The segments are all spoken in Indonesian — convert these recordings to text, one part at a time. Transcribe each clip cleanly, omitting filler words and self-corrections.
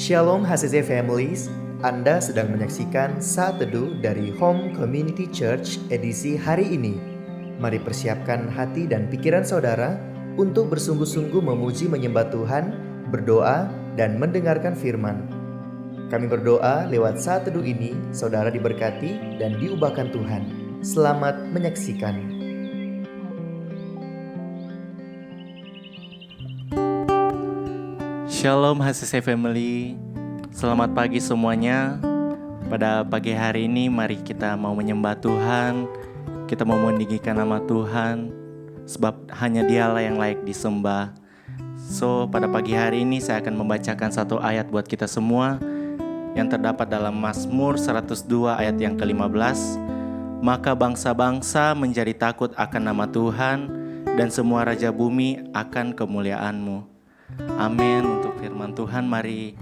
Shalom HCC Families, Anda sedang menyaksikan Saat Teduh dari Home Community Church edisi hari ini. Mari persiapkan hati dan pikiran saudara untuk bersungguh-sungguh memuji menyembah Tuhan, berdoa, dan mendengarkan firman. Kami berdoa lewat Saat Teduh ini, saudara diberkati dan diubahkan Tuhan. Selamat menyaksikan. Shalom HCC Family, selamat pagi semuanya. Pada pagi hari ini mari kita mau menyembah Tuhan. Kita mau meninggikan nama Tuhan, sebab hanya Dialah yang layak disembah. Pada pagi hari ini saya akan membacakan satu ayat buat kita semua yang terdapat dalam Mazmur 102 ayat yang ke-15. Maka bangsa-bangsa menjadi takut akan nama Tuhan, dan semua raja bumi akan kemuliaan-Mu. Amin. Untuk firman Tuhan, mari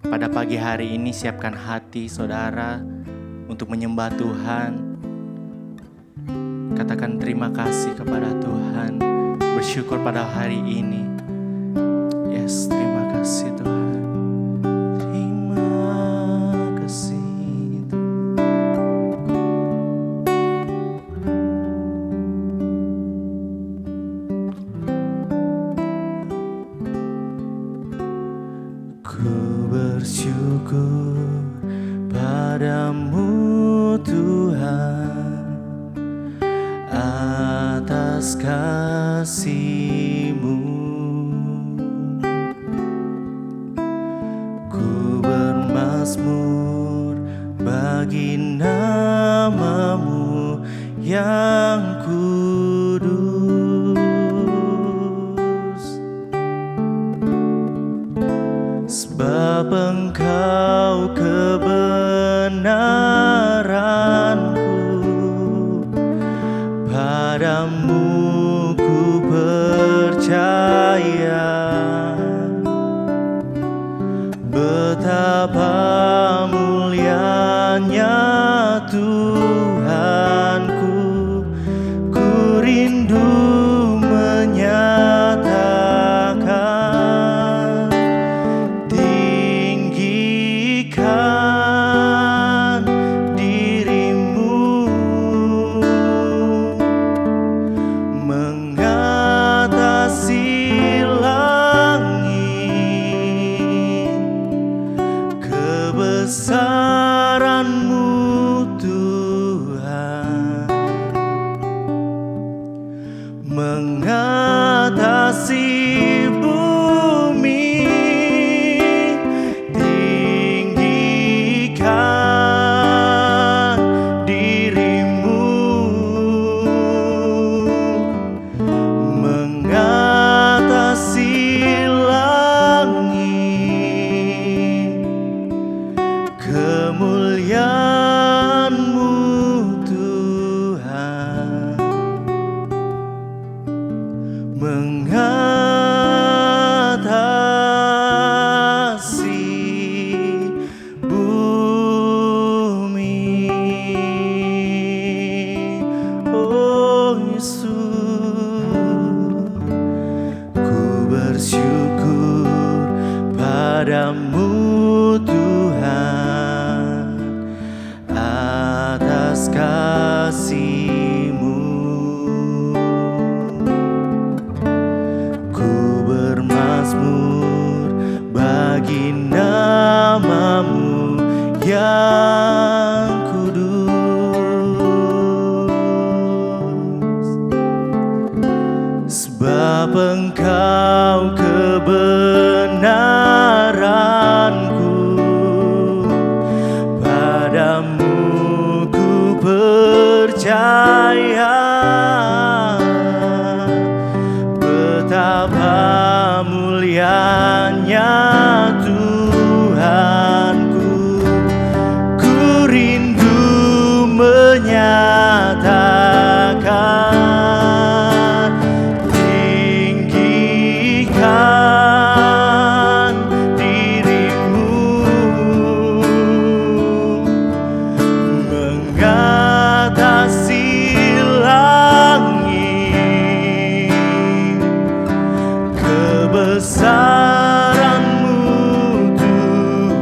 pada pagi hari ini siapkan hati saudara untuk menyembah Tuhan. Katakan terima kasih kepada Tuhan, bersyukur pada hari ini. Yes, terima kasih Tuhan. Terima kasih bersyukur padamu Tuhan atas kasih-Mu. Ku bermazmur bagi nama-Mu yang sebab Engkau kebenaranku, padamu ku percaya. Betapa mulianya Tuhanku, ku rindu menyatakan dirimu mengatasi langit, kebesaran-Mu Tuhan mengatasi bumi. Tinggikan dirimu mengatasi langit, kemuliaan-Mu Tuhan mengatasi bumi. Oh Yesus, ku bersyukur padamu Tuhan atas kasih-Mu. Bermazmur bagi nama-Mu yang kudus, sebab Engkau kebenaranku, padamu ku percaya. Betapa mulianya Tuhanku, ku rindu menyatakan tinggikan dirimu mengatasi langit, kebesaran-Mu Tuhan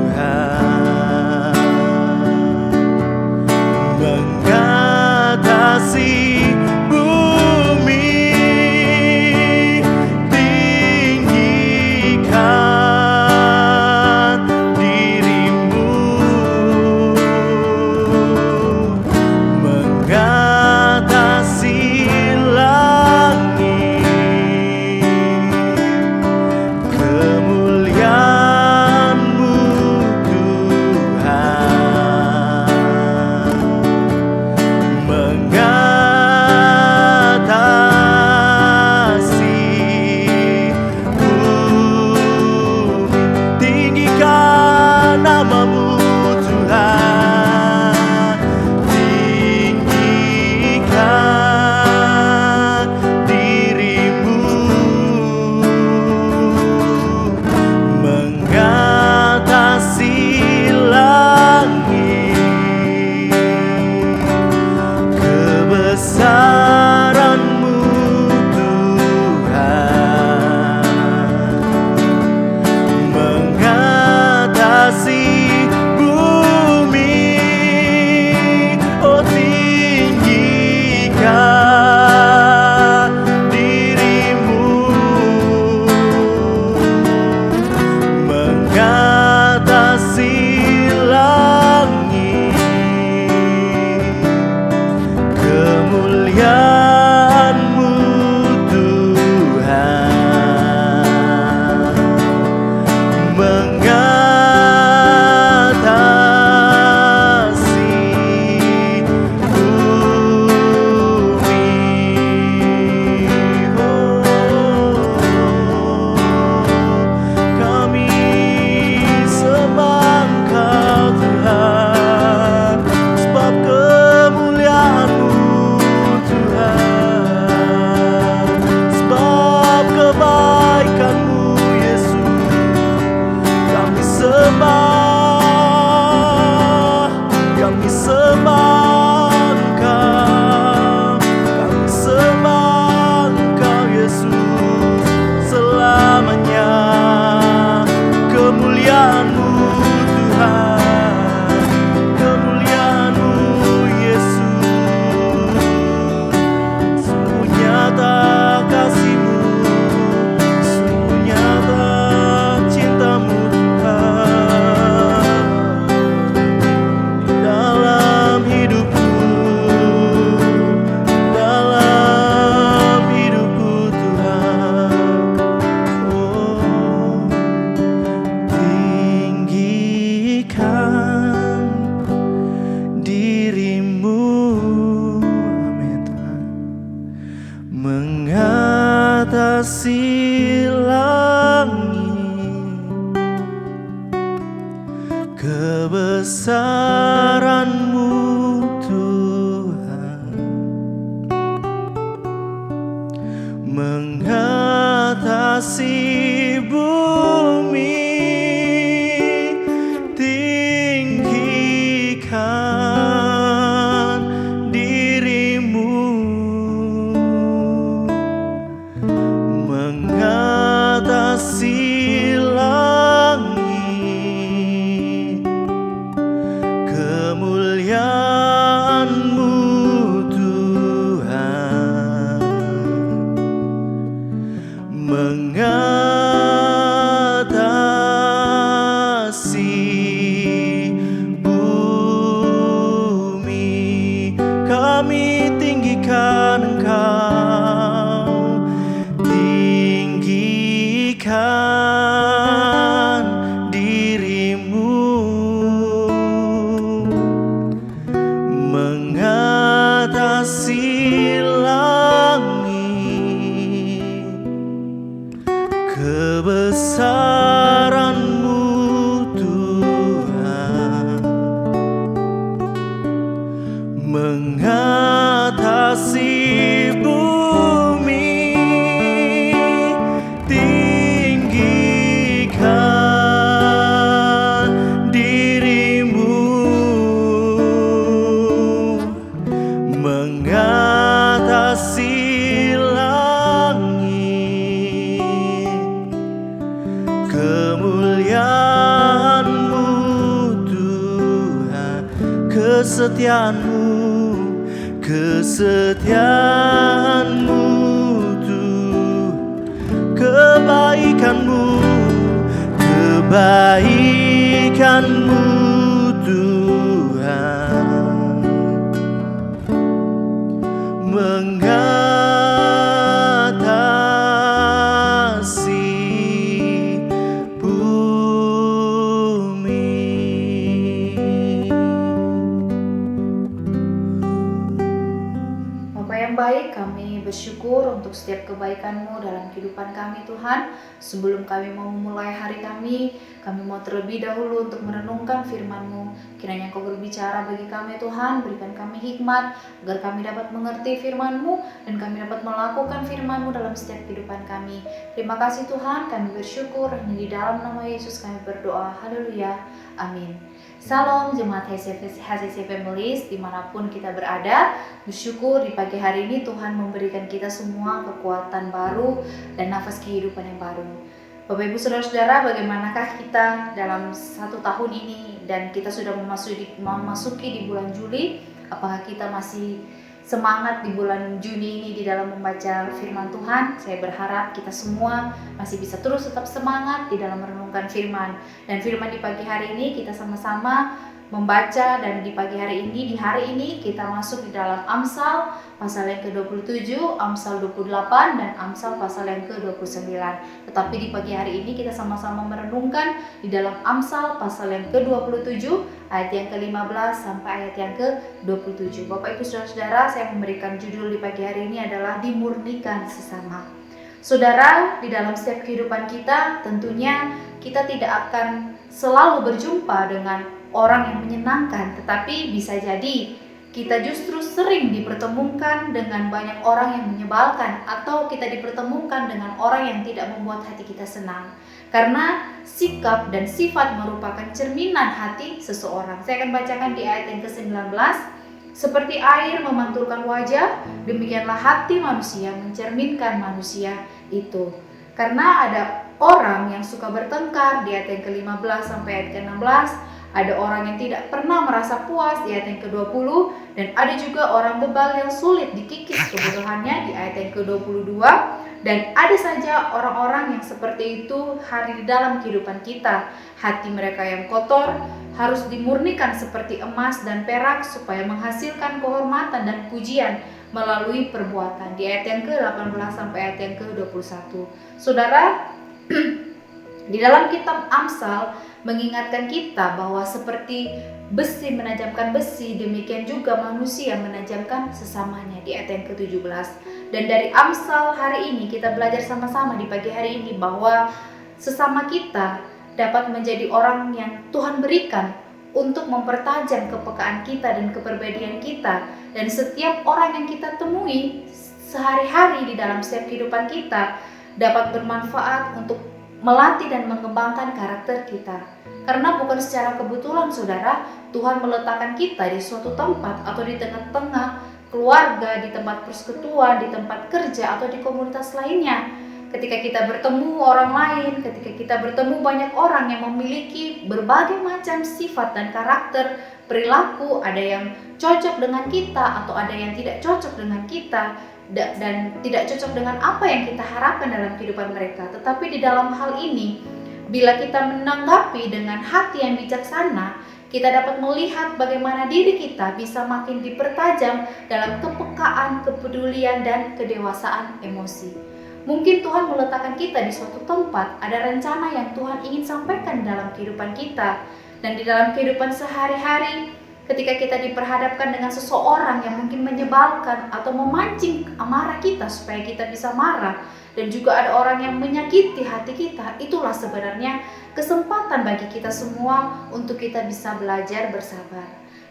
mengatasi langit, kebesaran-Mu Tuhan mengatasi bumi, tinggikan diri-Mu, mengatasi langit, kemuliaan-Mu Tuhan mengatasi bumi. Kami tinggikan Engkau, tinggikan diri-Mu, mengatasi langit, kebesaran-Mu Tuhan mengatasi bumi, tinggikan diri-Mu, mengatasi langit, kemuliaan-Mu Tuhan, kesetiaan-Mu, kesetiaan-Mu Tuhan, kebaikan-Mu, kebaikan-Mu Tuhan mengatasi bumi. Bapa yang baik, kami bersyukur untuk setiap kebaikan-Mu dalam kehidupan kami Tuhan. Sebelum kami mau memulai hari kami mau terlebih dahulu untuk merenungkan firman-Mu. Kiranya Engkau berbicara bagi kami Tuhan, berikan kami hikmat agar kami dapat mengerti firman-Mu dan kami dapat melakukan firman-Mu dalam setiap kehidupan kami. Terima kasih Tuhan, kami bersyukur, hanya di dalam nama Yesus kami berdoa. Haleluya, amin. Salam jemaat HCC Families dimanapun kita berada. Bersyukur di pagi hari ini Tuhan memberikan kita semua kekuatan baru dan nafas kehidupan yang baru. Bapak Ibu Saudara-saudara, bagaimanakah kita dalam 1 tahun ini dan kita sudah memasuki di bulan Juli? Apakah kita masih semangat di bulan Juni ini di dalam membaca firman Tuhan? Saya berharap kita semua masih bisa terus tetap semangat di dalam merenungkan firman. Dan firman di pagi hari ini kita sama-sama membaca, dan di pagi hari ini, di hari ini kita masuk di dalam Amsal pasal yang ke-27, Amsal 28, dan Amsal pasal yang ke-29. Tetapi di pagi hari ini kita sama-sama merenungkan di dalam Amsal pasal yang ke-27, ayat yang ke-15 sampai ayat yang ke-27. Bapak Ibu Saudara-saudara, saya memberikan judul di pagi hari ini adalah dimurnikan sesama. Saudara, di dalam setiap kehidupan kita tentunya kita tidak akan selalu berjumpa dengan orang yang menyenangkan, tetapi bisa jadi kita justru sering dipertemukan dengan banyak orang yang menyebalkan, atau kita dipertemukan dengan orang yang tidak membuat hati kita senang. Karena sikap dan sifat merupakan cerminan hati seseorang. Saya akan bacakan di ayat yang ke-19. Seperti air memantulkan wajah, demikianlah hati manusia mencerminkan manusia itu. Karena ada orang yang suka bertengkar di ayat yang ke-15 sampai ayat ke-16. Ada orang yang tidak pernah merasa puas di ayat yang ke-20, dan ada juga orang bebal yang sulit dikikis kebodohannya di ayat yang ke-22. Dan ada saja orang-orang yang seperti itu hadir di dalam kehidupan kita. Hati mereka yang kotor harus dimurnikan seperti emas dan perak supaya menghasilkan kehormatan dan pujian melalui perbuatan. Di ayat yang ke-18 sampai ayat yang ke-21. Saudara, di dalam kitab Amsal mengingatkan kita bahwa seperti besi menajamkan besi, demikian juga manusia menajamkan sesamanya di ayat yang ke-17. Dan dari Amsal hari ini kita belajar sama-sama di pagi hari ini bahwa sesama kita dapat menjadi orang yang Tuhan berikan untuk mempertajam kepekaan kita dan kepribadian kita. Dan setiap orang yang kita temui sehari-hari di dalam setiap kehidupan kita dapat bermanfaat untuk melatih dan mengembangkan karakter kita. Karena bukan secara kebetulan saudara, Tuhan meletakkan kita di suatu tempat atau di tengah-tengah keluarga, di tempat persekutuan, di tempat kerja, atau di komunitas lainnya. Ketika kita bertemu orang lain, ketika kita bertemu banyak orang yang memiliki berbagai macam sifat dan karakter, perilaku, ada yang cocok dengan kita atau ada yang tidak cocok dengan kita, dan tidak cocok dengan apa yang kita harapkan dalam kehidupan mereka. Tetapi di dalam hal ini, bila kita menanggapi dengan hati yang bijaksana, kita dapat melihat bagaimana diri kita bisa makin dipertajam dalam kepekaan, kepedulian, dan kedewasaan emosi. Mungkin Tuhan meletakkan kita di suatu tempat, ada rencana yang Tuhan ingin sampaikan dalam kehidupan kita. Dan di dalam kehidupan sehari-hari, ketika kita diperhadapkan dengan seseorang yang mungkin menyebalkan atau memancing amarah kita supaya kita bisa marah, dan juga ada orang yang menyakiti hati kita, itulah sebenarnya kesempatan bagi kita semua untuk kita bisa belajar bersabar.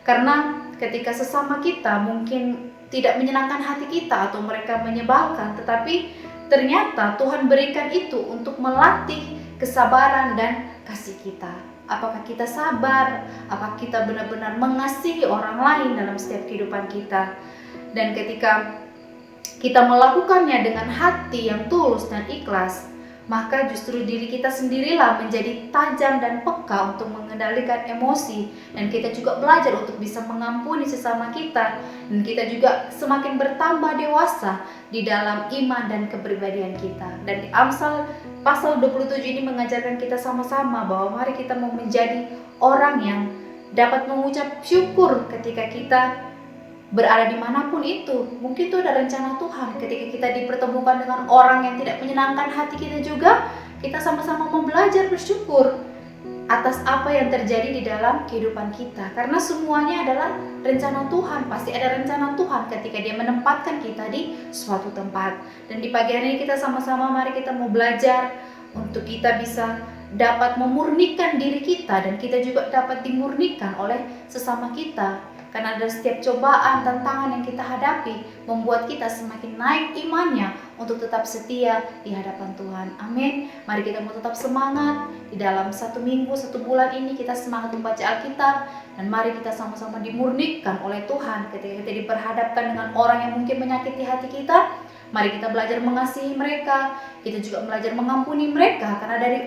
Karena ketika sesama kita mungkin tidak menyenangkan hati kita atau mereka menyebalkan, tetapi ternyata Tuhan berikan itu untuk melatih kesabaran dan kasih kita. Apakah kita sabar? Apakah kita benar-benar mengasihi orang lain dalam setiap kehidupan kita? Dan ketika kita melakukannya dengan hati yang tulus dan ikhlas, maka justru diri kita sendirilah menjadi tajam dan peka untuk mengendalikan emosi, dan kita juga belajar untuk bisa mengampuni sesama kita, dan kita juga semakin bertambah dewasa di dalam iman dan kepribadian kita. Dan di Amsal pasal 27 ini mengajarkan kita sama-sama bahwa mari kita mau menjadi orang yang dapat mengucap syukur ketika kita berada dimanapun itu. Mungkin itu ada rencana Tuhan. Ketika kita dipertemukan dengan orang yang tidak menyenangkan hati kita juga, kita sama-sama mau belajar bersyukur atas apa yang terjadi di dalam kehidupan kita. Karena semuanya adalah rencana Tuhan. Pasti ada rencana Tuhan ketika Dia menempatkan kita di suatu tempat. Dan di pagi hari ini kita sama-sama mari kita mau belajar untuk kita bisa dapat memurnikan diri kita, dan kita juga dapat dimurnikan oleh sesama kita. Karena dari setiap cobaan, tantangan yang kita hadapi membuat kita semakin naik imannya untuk tetap setia di hadapan Tuhan. Amin. Mari kita mau tetap semangat di dalam 1 minggu, 1 bulan ini kita semangat membaca Alkitab, dan mari kita sama-sama dimurnikan oleh Tuhan ketika kita diperhadapkan dengan orang yang mungkin menyakiti hati kita. Mari kita belajar mengasihi mereka, kita juga belajar mengampuni mereka, karena dari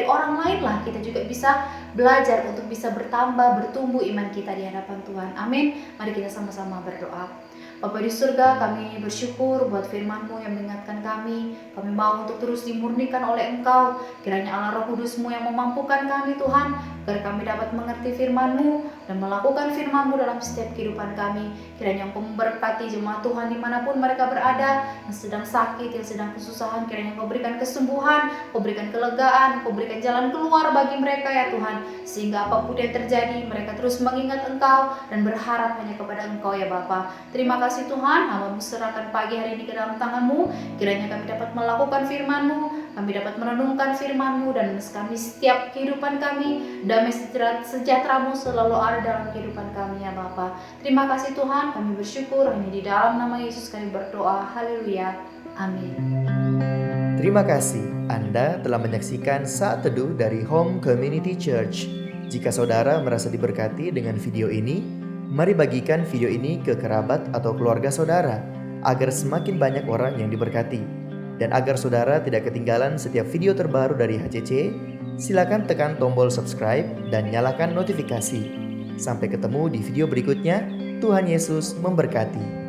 orang lainlah kita juga bisa belajar untuk bisa bertambah, bertumbuh iman kita di hadapan Tuhan. Amin. Mari kita sama-sama berdoa. Bapa di surga, kami bersyukur buat firman-Mu yang mengingatkan kami. Kami mau untuk terus dimurnikan oleh Engkau. Kiranya Allah Roh Kudus-Mu yang memampukan kami Tuhan, agar kami dapat mengerti firman-Mu dan melakukan firman-Mu dalam setiap kehidupan kami. Kiranya Engkau memberkati jemaat Tuhan dimanapun mereka berada, yang sedang sakit, yang sedang kesusahan. Kiranya Engkau berikan kesembuhan, Engkau berikan kelegaan, Engkau berikan jalan keluar bagi mereka ya Tuhan. Sehingga apapun yang terjadi, mereka terus mengingat Engkau dan berharap hanya kepada Engkau ya Bapa. Terima kasih Tuhan, hamba-Mu serahkan pagi hari ini ke dalam tangan-Mu. Kiranya kami dapat melakukan firman-Mu, kami dapat merenungkan firman-Mu, dan kami setiap kehidupan kami, damai sejahtera-Mu selalu ada dalam kehidupan kami ya Bapa. Terima kasih Tuhan, kami bersyukur hanya di dalam nama Yesus kami berdoa. Haleluya. Amin. Terima kasih Anda telah menyaksikan Saat Teduh dari Home Community Church. Jika saudara merasa diberkati dengan video ini, mari bagikan video ini ke kerabat atau keluarga saudara, agar semakin banyak orang yang diberkati. Dan agar saudara tidak ketinggalan setiap video terbaru dari HCC, silakan tekan tombol subscribe dan nyalakan notifikasi. Sampai ketemu di video berikutnya. Tuhan Yesus memberkati.